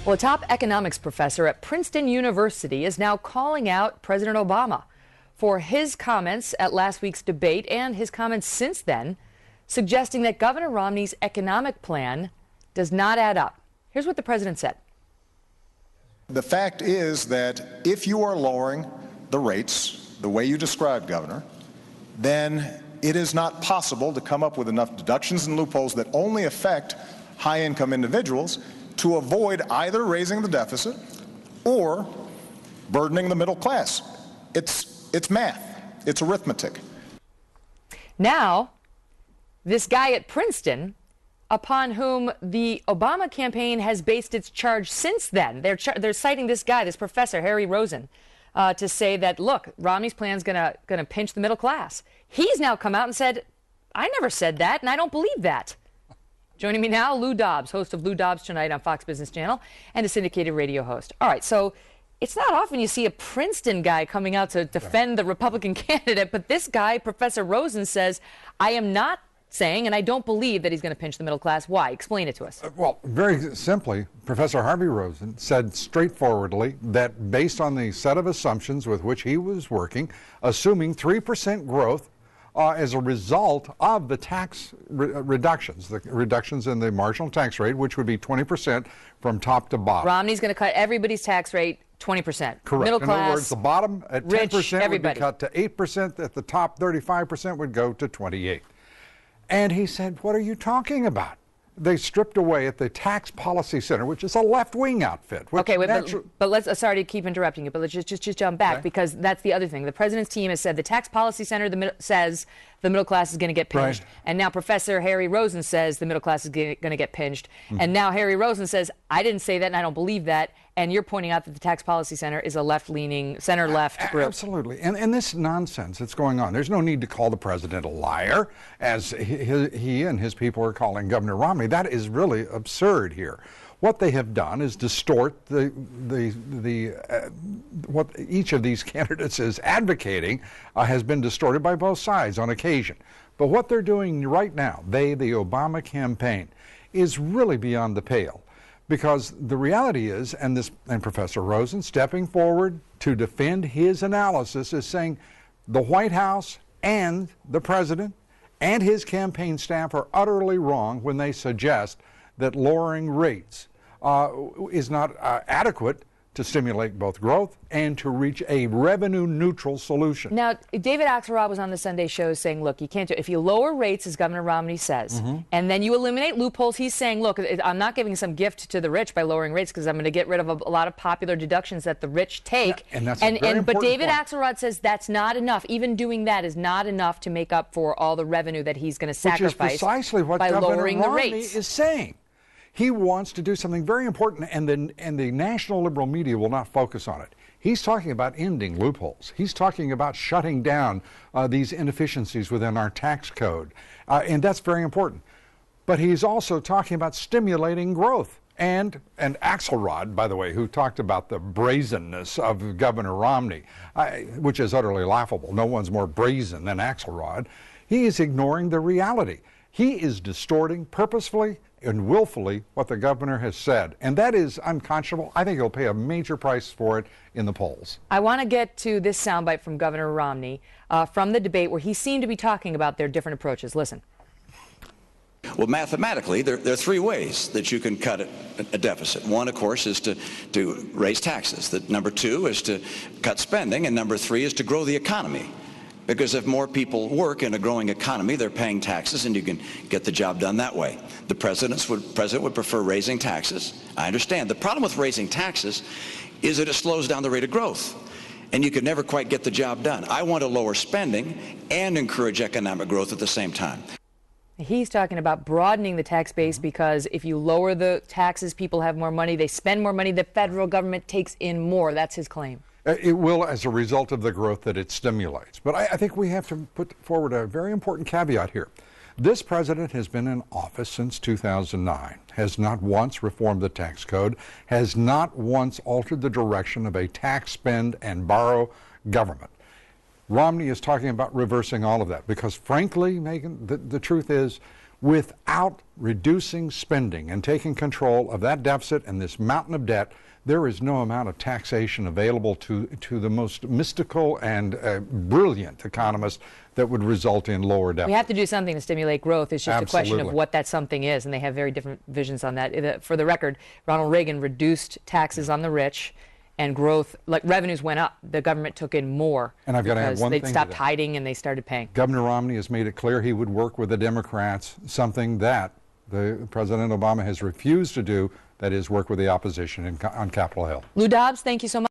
Well, a top economics professor at Princeton University is now calling out President Obama for his comments at last week's debate and his comments since then, suggesting that Governor Romney's economic plan does not add up. Here's what the president said. The fact is that if you are lowering the rates the way you described, Governor, then it is not possible to come up with enough deductions and loopholes that only affect high-income individuals to avoid either raising the deficit or burdening the middle class. It's math. It's arithmetic. Now, this guy at Princeton, upon whom the Obama campaign has based its charge since then, they're citing this guy, this professor, Harry Rosen, to say that, look, Romney's plan's gonna pinch the middle class. He's now come out and said, I never said that, and I don't believe that. Joining me now, Lou Dobbs, host of Lou Dobbs Tonight on Fox Business Channel, and a syndicated radio host. All right, so it's not often you see a Princeton guy coming out to defend the Republican candidate, but this guy, Professor Rosen, says, I am not saying, and I don't believe that he's going to pinch the middle class. Why? Explain it to us. Well, very simply, Professor Harvey Rosen said straightforwardly that based on the set of assumptions with which he was working, assuming 3% growth as a result of the tax reductions, the reductions in the marginal tax rate, which would be 20% from top to bottom. Romney's going to cut everybody's tax rate 20%. Correct. Middle class, in other words, the bottom at 10% would be cut to 8%, at the top 35% would go to 28%. And he said, what are you talking about? They stripped away at the Tax Policy Center, which is a left-wing outfit. Okay, wait, but let's, sorry to keep interrupting you, but let's just jump back, because that's the other thing. The president's team has said the Tax Policy Center says the middle class is going to get pinched. Right. And now Professor Harry Rosen says the middle class is going to get pinched. Mm-hmm. And now Harry Rosen says, I didn't say that and I don't believe that. And you're pointing out that the Tax Policy Center is a left-leaning, center-left group. Absolutely. And this nonsense that's going on, there's no need to call the president a liar, as he and his people are calling Governor Romney. That is really absurd here. What they have done is distort what each of these candidates is advocating has been distorted by both sides on occasion. But what they're doing right now, the Obama campaign, is really beyond the pale. Because the reality is, and Professor Rosen stepping forward to defend his analysis is saying the White House and the president and his campaign staff are utterly wrong when they suggest that lowering rates is not adequate to stimulate both growth and to reach a revenue-neutral solution. Now, David Axelrod was on the Sunday show saying, look, you can't do it. If you lower rates, as Governor Romney says, and then you eliminate loopholes, he's saying, look, I'm not giving some gift to the rich by lowering rates because I'm going to get rid of a lot of popular deductions that the rich take. Yeah, and that's a very important But David point. Axelrod says that's not enough. Even doing that is not enough to make up for all the revenue that he's going to sacrifice Which is precisely what by Governor lowering Romney the rates. is saying. He wants to do something very important, and the national liberal media will not focus on it. He's talking about ending loopholes. He's talking about shutting down these inefficiencies within our tax code, and that's very important. But he's also talking about stimulating growth. And Axelrod, by the way, who talked about the brazenness of Governor Romney, which is utterly laughable. No one's more brazen than Axelrod. He is ignoring the reality. He is distorting purposefully and willfully what the governor has said. And that is unconscionable. I think he'll pay a major price for it in the polls. I want to get to this soundbite from Governor Romney from the debate where he seemed to be talking about their different approaches. Listen. Well, mathematically, there are three ways that you can cut a deficit. One, of course, is to raise taxes. Number two is to cut spending. And number three is to grow the economy. Because if more people work in a growing economy, they're paying taxes, and you can get the job done that way. The president would prefer raising taxes. I understand. The problem with raising taxes is that it slows down the rate of growth, and you can never quite get the job done. I want to lower spending and encourage economic growth at the same time. He's talking about broadening the tax base because if you lower the taxes, people have more money, they spend more money, the federal government takes in more. That's his claim. It will as a result of the growth that it stimulates. But I think we have to put forward a very important caveat here. This president has been in office since 2009, has not once reformed the tax code, has not once altered the direction of a tax, spend, and borrow government. Romney is talking about reversing all of that because, frankly, Megan, the truth is Without reducing spending and taking control of that deficit and this mountain of debt, there is no amount of taxation available to the most mystical and brilliant economists that would result in lower deficits. We have to do something to stimulate growth. It's just Absolutely. a question of what that something is, and they have very different visions on that. For the record, Ronald Reagan reduced taxes on the rich, and growth, like revenues went up. The government took in more. And I've got to add one thing they to stopped that. hiding and they started paying. Governor Romney has made it clear he would work with the Democrats, something that President Obama has refused to do, that is work with the opposition on Capitol Hill. Lou Dobbs, thank you so much.